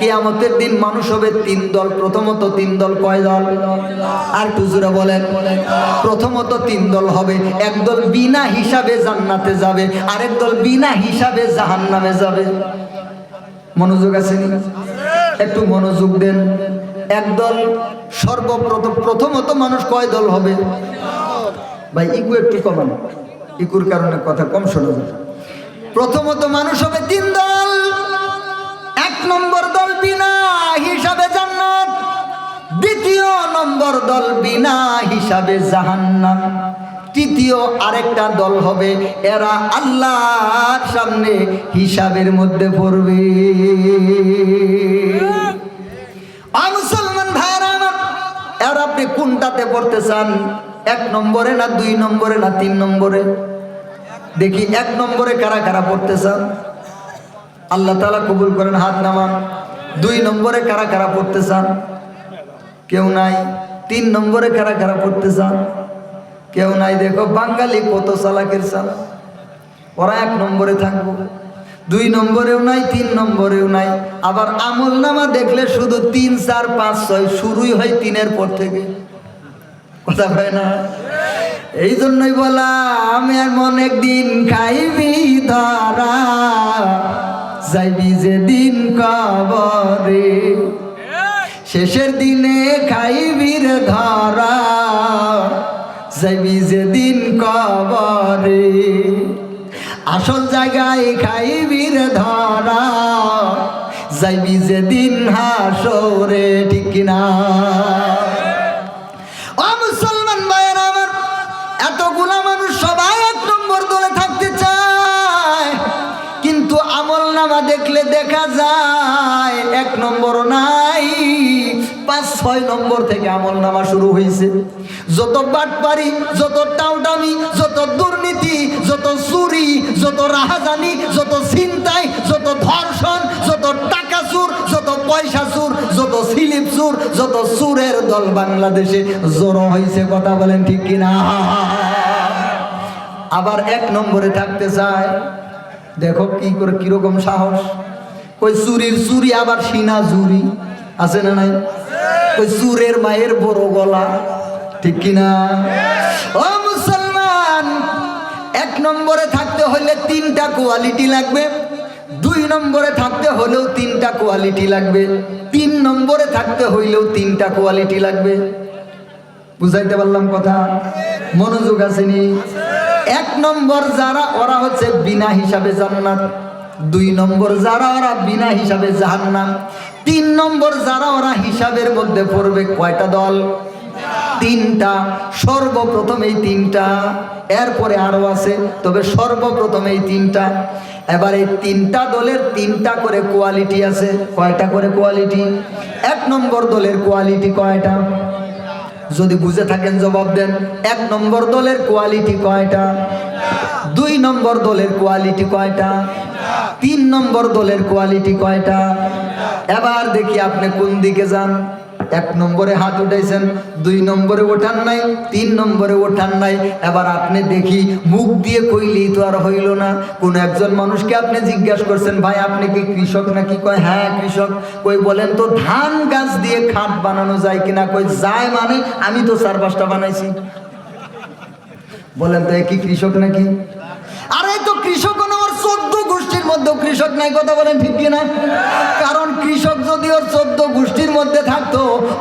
কিয়ামতের দিন মানুষ হবে তিন দল। প্রথমত তিন দল, কয় দল? আর একটু জোরে বলেন। প্রথমত তিন দল হবে, একদল বিনা হিসাবে জান্নাতে যাবে, আরেক দল বিনা হিসাবে জাহান্নামে যাবে। মনোযোগ আছে? একটু মনোযোগ দেন। একদল প্রথমত মানুষ কয় দল হবে? ভাই ইকু একটু কমান, ইকুর কারণে কথা কম শোনা যায়। প্রথমত মানুষ হবে তিন দল। এক নম্বর দল বিনা হিসাবে জান্নাত, দ্বিতীয় নম্বর দল বিনা হিসাবে জাহান্নাম, তৃতীয় আরেকটা দল হবে এরা আল্লাহর সামনে হিসাবের মধ্যে পড়বে। মুসলমান ভাইরা আমার, এর আপনি কোনটাতে পড়তে চান? এক নম্বরে না দুই নম্বরে না তিন নম্বরে? দেখি এক নম্বরে কারা কারা পড়তে চান? আল্লাহ তাআলা কবুল করেন, হাত নামান। দুই নম্বরে কারা কারা পড়তে চান? কেউ নাই। তিন নম্বরে কারা কারা পড়তে চান? কেউ নাই। দেখো বাঙালি কত চালাকের চাল, ওরা এক নম্বরে থাকবো, দুই নম্বরেও নাই, তিন নম্বরেও নাই। আবার আমল নামা দেখলে শুধু 3, 4, 5, 6 শুরুই হয় তিনের পর থেকে। কথা হয় না? এই জন্যই বলা, আমি আর অনেক দিন খাইবি ধরা, যাইবি যে দিন কবরে, শেষের দিনে খাইবি রে ধরা, যাইবি যে দিন কবরে, আসল জায়গায় খাইবি রে ধরা, যাইবি যে দিন হাসরে। ঠিক কিনা? ও মুসলমান ভাইয়েরা আমার, এতগুলা মানুষ সবাই এক নম্বর দলে থাকতে চায়, কিন্তু আমল নামা দেখলে দেখা যায় এক নম্বরও নাই, 5, 6 নম্বর থেকে আমল নামা শুরু হয়েছে। যত বাটপারি, যত টাউটামি, যত দুর্নীতি, যত চুরি, যত রাহাজানি, যত ছিনতাই, যত ধর্ষণ, যত টাকা চুর, যত পয়সা চুর, যত স্লিপ চুর, যত চুরের দল বাংলাদেশে জড়ো হয়েছে। কথা বলেন ঠিক কিনা? আবার এক নম্বরে থাকতে চায়। দেখো কি করে, কিরকম সাহস। ওই চুরির চুরি আবার সিনা চুরি আছে না নাই? ওই চুরের মায়ের বড় গলা। ঠিক কিনা? ও মুসলমান, এক নম্বরে থাকতে হলে 3টা কোয়ালিটি লাগবে, 2 নম্বরে থাকতে হলেও 3টা কোয়ালিটি লাগবে, 3 নম্বরে থাকতে হইলেও 3টা কোয়ালিটি লাগবে। বুঝাইতে পারলাম কথা? মনোযোগ আসেনি? 1 নম্বর যারা, ওরা হচ্ছে বিনা হিসাবে জান্নাত। 2 নম্বর যারা, ওরা বিনা হিসাবে জাহান্নাম। 3 নম্বর যারা, ওরা হিসাবের মধ্যে পড়বে। কয়টা দল? 3টা। সর্বপ্রথম এই 3টা, এরপরে আরো আছে, তবে সর্বপ্রথম এই 3টা। এবার এই 3টা দলের 3টা করে কোয়ালিটি আছে। কয়টা করে কোয়ালিটি? 1 নম্বর দলের কোয়ালিটি কয়টা? যদি বুঝে থাকেন জবাব দেন। 1 নম্বর দলের কোয়ালিটি কয়টা? 2 নম্বর দলের কোয়ালিটি কয়টা? 3 নম্বর দলের কোয়ালিটি কয়টা? এবার দেখি আপনি কোন দিকে যান। 1 নম্বরে হাত উঠাইছেন, 2 নম্বরে ওঠান নাই, 3 নম্বরে ওঠান নাই। এবার আপনি দেখি মুখ দিয়ে কইলেই তো আর হইল না। কোন একজন মানুষকে আপনি জিজ্ঞাসা করছেন, ভাই আপনি কি কৃষক নাকি? কয় হ্যাঁ কৃষক। কই বলেন তো ধান গাছ দিয়ে খাট বানানো যায় কিনা? কই যায়। মানে আমি তো 4-5টা বানাইছি। বলেন তো এ কি কৃষক নাকি? আরে তো কৃষক না, ওর 14 গোষ্ঠীর মধ্যে কৃষক নাই। কথা বলেন ঠিক কিনা? কারণ কৃষক যদি ওর 14 গোষ্ঠীর মধ্যে থাকতো,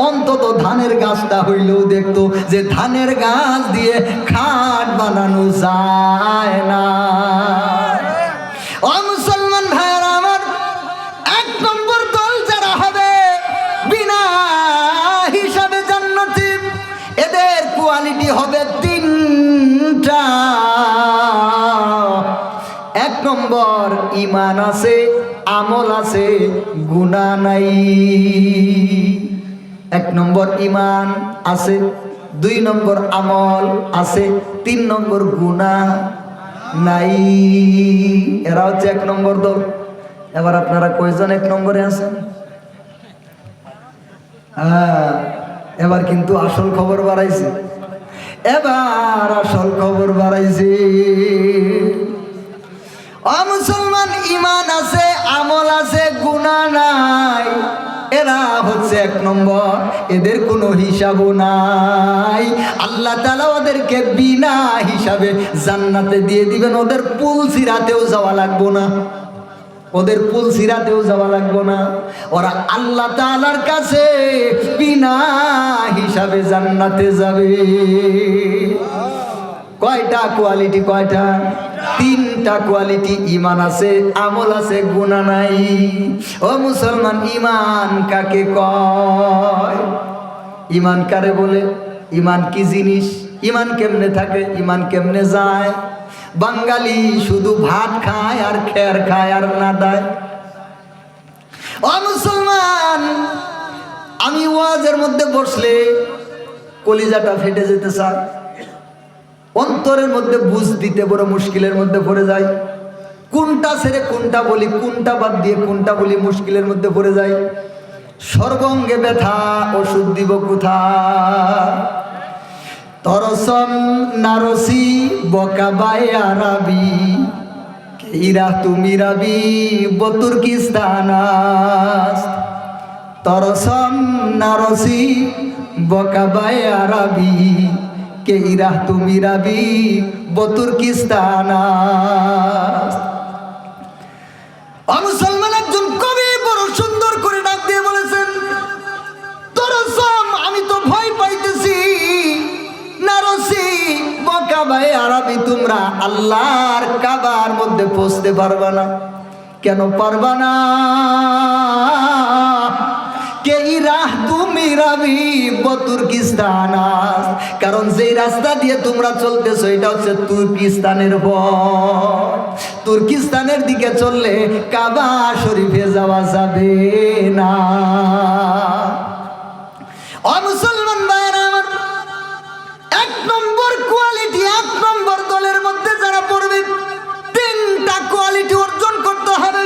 অন্তত ধানের গাছটা হইলেও দেখতো যে ধানের গাছ দিয়ে খাট বানানো যায় না। ও মুসলমান ভাইরা আমার, 1 নম্বর দল যারা হবে বিনা হিসাবে জান্নাতি, এদের কোয়ালিটি হবে 3টা। 1 নম্বর ঈমান আছে, আমল আছে, গুনাহ নাই। 1 নম্বর ঈমান আছে, 2 নম্বর আমল আছে, 3 নম্বর গুনাহ নাই। এরা হচ্ছে 1 নম্বর দল। এবার আপনারা কয়জন 1 নম্বরে আছেন? এবার কিন্তু আসল খবর বাড়াইছে। এবার আসল খবর বাড়াইছে। ও মুসলমান, ঈমান আছে, আমল আছে, গুনাহ নাই। এরা হচ্ছে 1 নম্বর, এদের কোনো হিসাবও নাই। আল্লাহ তাআলা ওদেরকে বিনা হিসাবে জান্নাতে দিয়ে দিবেন, ওদের পুল সিরাতেও যাওয়া লাগবে না, ওদের পুল সিরাতেও যাওয়া লাগবে না। ওরা আল্লাহ তাআলার কাছে বিনা হিসাবে জান্নাতে যাবে। কয়টা কোয়ালিটি? কয়টা? 3টা কোয়ালিটি। ঈমান আছে, আমল আছে, গুনাহ নাই। ও মুসলমান, ঈমান কাকে কয়? ঈমান কারে বলে? ঈমান কি জিনিস? ঈমান কেমনে থাকে? ঈমান কেমনে যায়? বাঙালি শুধু ভাত খায় আর খের খায় আর না দেয়। ও মুসলমান, আমি ওয়াজের মধ্যে বসলে কলিজাটা ফেটে যেতে চায়, অন্তরের মধ্যে বুঝ দিতে বড় মুশকিলের মধ্যে পড়ে যায়। কোনটা ছেড়ে কোনটা বলি, কোনটা বাদ দিয়ে কোনটা বলি, মুশকিলের মধ্যে পড়ে যায়। সর্বঙ্গে ব্যথা, ওষুধ দিব কোথা? তরসম নারসি বকাবাই আরাবি কেইরা তুমি রাবি বতুর্কিস্তানাস। তরসম নারসি বকাবাই আরাবি কেইরা তুমি রাবি বতুর্কিস্তানাস। মুসলমান একজন কবি বড় সুন্দর করে ডাক দিয়ে বলেছেন, তরসম আমি তো ভয় পাইতেছি, নারসি বকাবাই আরাবি তোমরা আল্লাহর কাবার মধ্যে পৌঁছতে পারবা না। কেন পারবা না? কারণ যেই রাস্তা দিয়ে তোমরা চলতেছো এটা হচ্ছে তুর্কিস্তানের পথ। তুর্কিস্তানের দিকে চললে কাবা শরীফে যাওয়া যাবে না। ও মুসলমান ভাইরা আমার, 1 নম্বর কোয়ালিটি, 1 নম্বর দলের মধ্যে যারা পড়বে, 3টা কোয়ালিটি অর্জন করতে হবে।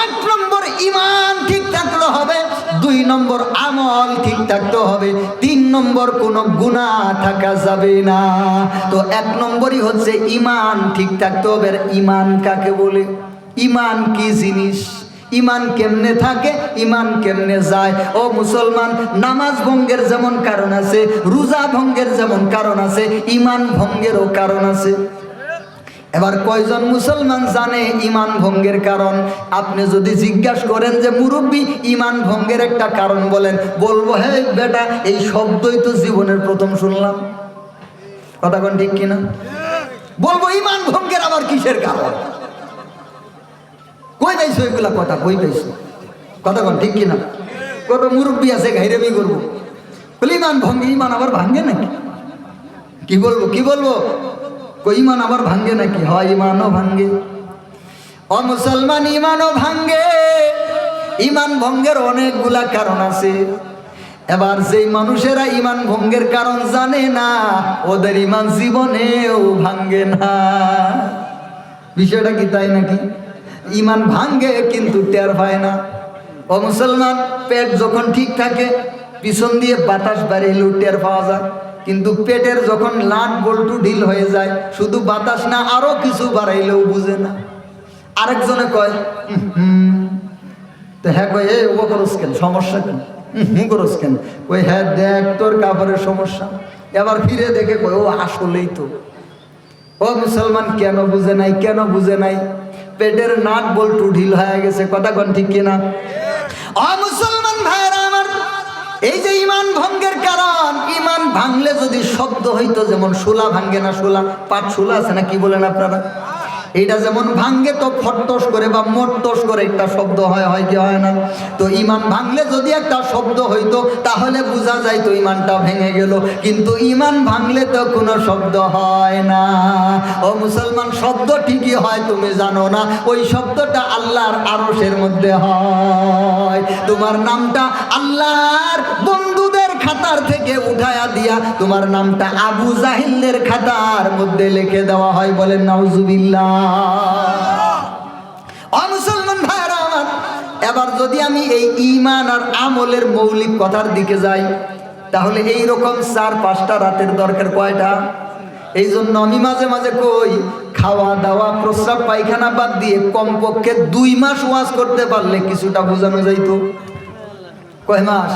1 নম্বর ঈমান ঠিক থাকতে হবে, 2 নম্বর আমল ঠিক থাকতে হবে, 3 নম্বর কোনো গুনাহ থাকা যাবে না। তো 1 নম্বরই হচ্ছে ঈমান ঠিক থাকতে হবে। ঈমান কাকে বলে? ঈমান কি জিনিস? ঈমান কেমনে থাকে? ঈমান কেমনে যায়? ও মুসলমান, নামাজ ভঙ্গের যেমন কারণ আছে, রোজা ভঙ্গের যেমন কারণ আছে, ঈমান ভঙ্গেরও কারণ আছে। এবার কয়জন মুসলমান জানে ঈমান ভঙ্গের কারণ? আপনি যদি জিজ্ঞাসা করেন যে মুরব্বী ঈমান ভঙ্গের একটা কারণ বলেন, বলবো হে বেটা এই শব্দই তো জীবনের প্রথম শুনলাম। কথা কোন ঠিক কিনা? বলবো ঈমান ভঙ্গের আবার কিসের কারণ? কই পাইছো এগুলা কথা? কই পাইছো? কথা কোন ঠিক কিনা? কত মুরব্বী আছে ঘাইরেমি করবো, বলে ঈমান ভঙ্গে, ঈমান আবার ভাঙ্গে নাকি? কি বলবো? কি বলবো? ঈমান আবার ভাঙ্গে নাকি? হয়, ঈমানও ভাঙ্গে। ও মুসলমান, ঈমানও ভাঙ্গে। ঈমান ভঙ্গের অনেকগুলা কারণ আছে। এবার যেই মানুষেরা ঈমান ভঙ্গের কারণ জানে না, ওদের ঈমান জীবনেও ভাঙ্গে না। বিষয়টা কি তাই নাকি? ঈমান ভাঙ্গে কিন্তু টের পায় না। ও মুসলমান, পেট যখন ঠিক থাকে পিছন দিয়ে বাতাস বাড়িলেও টের পাওয়া যায়, কিন্তু পেটের যখন লাট বল্টু ঢিল হয়ে যায়, শুধু বাতাস না আরো কিছু বাড়াইলেও বুঝে না। আরেকজনে কয় তো হ্যাঁ, কয় ও করস কেন, সমস্যা কেন? করস কেন? ওই হ্যাঁ দেখ তোর কাপড়ের সমস্যা। এবার ফিরে দেখে কয় ও আসলেই তো। ও মুসলমান, কেন বুঝে নাই? কেন বুঝে নাই? পেটের নাট বল্টু ঢিল হয়ে গেছে। কথা কোন ঠিক কিনা? ও মুসলমান ভাইরা আমার, এই যে ঈমান ভঙ্গের কারণ, ঈমান ভাঙলে যদি শব্দ হইতো, যেমন শোলা ভাঙ্গে না, শোলা পাট শোলা আছে না, কি বলেন আপনারা? এইটা যেমন ভাঙ্গে তো ফট্টস করে বা মট্টস করে একটা শব্দ হয়, হয় কি হয় না? তো ঈমান ভাঙলে যদি একটা শব্দ হইতো তাহলে বোঝা যাইতো ঈমানটা ভেঙে গেল, কিন্তু ঈমান ভাঙলে তো কোনো শব্দ হয় না। ও মুসলমান, শব্দ ঠিকই হয়, তুমি জানো না? ওই শব্দটা আল্লাহর আরশের মধ্যে হয়। তোমার নামটা আল্লাহর বন্ধুদের খাতার থেকে উঠায়া দিয়া তোমার নামটা আবু জাহিলের খাতার মধ্যে লিখে দেওয়া হয়। বলেন নাউজুবিল্লাহ। মুসলমান ভাইরা আমার, এবার যদি আমি এই ঈমান আর আমলের মৌলিক কথার দিকে যাই, তাহলে এই রকম 4-5টা রাতের দরকার। কয়টা? এই জন্য আমি মাঝে মাঝে কই, খাওয়া দাওয়া প্রস্রাব পায়খানা বাদ দিয়ে কমপক্ষে 2 মাস ওয়াজ করতে পারলে কিছুটা বোঝানো যাইতো। কয় মাস?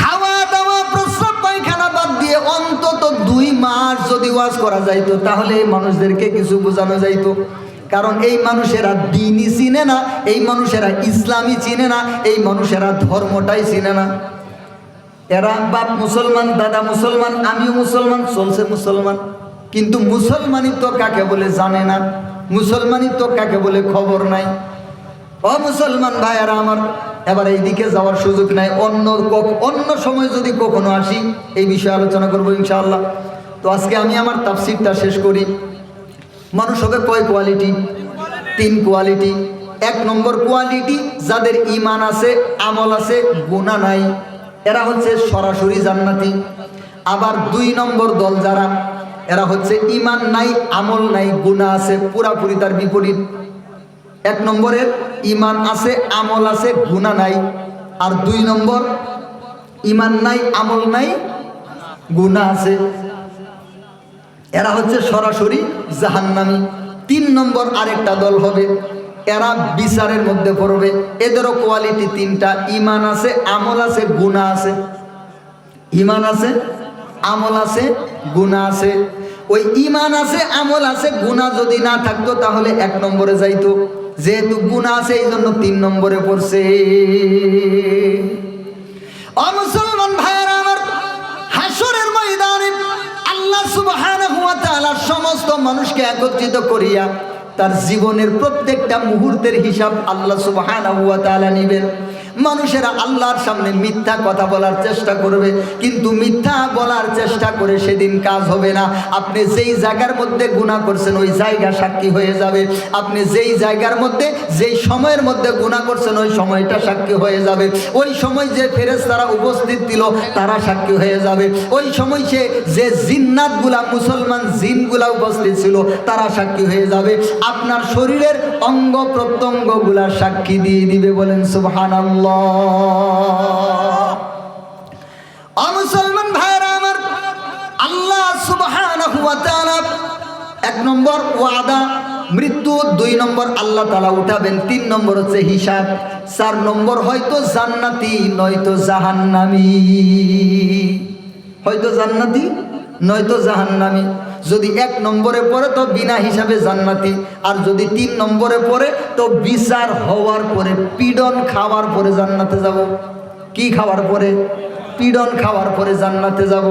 খাওয়া দাওয়া প্রস্রাব পায়খানা বাদ দিয়ে অন্তত 2 মাস যদি ওয়াজ করা যাইতো তাহলে এই মানুষদেরকে কিছু বোঝানো যাইতো। কারণ এই মানুষেরা দ্বীনই চিনে না, এই মানুষেরা ইসলামই চিনে না, এই মানুষেরা ধর্মটাই চিনে না। এরা বাপ মুসলমান, দাদা মুসলমান, আমিও মুসলমান, চলছে মুসলমান, কিন্তু মুসলমানিত্ব কাকে বলে জানে না, মুসলমানিত্ব কাকে বলে খবর নাই। ও মুসলমান ভাইয়েরা আমার, এবার এই দিকে যাওয়ার সুযোগ নাই, অন্য সময় যদি কখনো আসি এই বিষয়ে আলোচনা করবো ইনশাআল্লাহ। তো আজকে আমি আমার তাফসীরটা শেষ করি। মানুষ হবে কয় কোয়ালিটি? 3 কোয়ালিটি। 1 নম্বর কোয়ালিটি যাদের ঈমান আছে, আমল আছে, গুনাহ নাই, এরা হচ্ছে সরাসরি জান্নাতি। আবার 2 নম্বর দল যারা, এরা হচ্ছে ঈমান নাই, আমল নাই, গুনাহ আছে, পুরাপুরি তার বিপরীত। 1 নম্বরের ঈমান আছে, আমল আছে, গুনাহ নাই। আর 2 নম্বর ঈমান নাই, আমল নাই, গুনাহ আছে, এরা হচ্ছে সরাসরি জাহান্নামী। 3 নম্বর আরেকটা দল হবে, এরা বিচারের মধ্যে পড়বে। এদেরও কোয়ালিটি 3টা, ঈমান আছে, আমল আছে, গুনাহ আছে। ঈমান আছে, আমল আছে, গুনাহ আছে। ওই ঈমান আছে, আমল আছে, গুনাহ যদি না থাকতো তাহলে 1 নম্বরে যাইতো। যেহেতু গুনাহ আছে এই জন্য 3 নম্বরে পড়ছে। ও মুসলমান ভাইয়েরা আমার, হাসরের ময়দানে আল্লাহ সুবহানাহু ওয়া তাআলা সমস্ত মানুষকে একত্রিত করিয়া তার জীবনের প্রত্যেকটা মুহূর্তের হিসাব আল্লাহ সুবহানাহু ওয়া তাআলা নেবেন। মানুষেরা আল্লাহর সামনে মিথ্যা কথা বলার চেষ্টা করবে, কিন্তু মিথ্যা বলার চেষ্টা করে সেদিন কাজ হবে না। আপনি যেই জায়গার মধ্যে গুনাহ করছেন ওই জায়গা সাক্ষী হয়ে যাবে। আপনি যেই জায়গার মধ্যে, যেই সময়ের মধ্যে গুনাহ করছেন ওই সময়টা সাক্ষী হয়ে যাবে। ওই সময় যে ফেরেশতারা উপস্থিত ছিল তারা সাক্ষী হয়ে যাবে। ওই সময় যে জিন্নাতগুলা, মুসলমান জিনগুলা উপস্থিত ছিল তারা সাক্ষী হয়ে যাবে। আপনার শরীরের অঙ্গ প্রত্যঙ্গগুলা সাক্ষী দিয়ে দিবে। বলেন সুবহানাল্লাহ। মুসলমান ভাইরা আমার, আল্লাহ সুবহানাহু ওয়া তাআলা 1 নম্বর ওয়াদা মৃত্যু, 2 নম্বর আল্লাহ তাআলা উঠাবেন, 3 নম্বর হচ্ছে হিসাব, 4 নম্বর হয়তো জান্নাতি নয়তো জাহান্নামী, হয়তো জান্নাতি নয়তো জাহান্নামী। যদি 1 নম্বরে পড়ে তো বিনা হিসাবে জান্নাতি, আর যদি 3 নম্বরে পড়ে তো বিচার হওয়ার পরে, পীড়ন খাওয়ার পরে জান্নাতে যাব। কি খাওয়ার পরে? পীড়ন খাওয়ার পরে জান্নাতে যাব।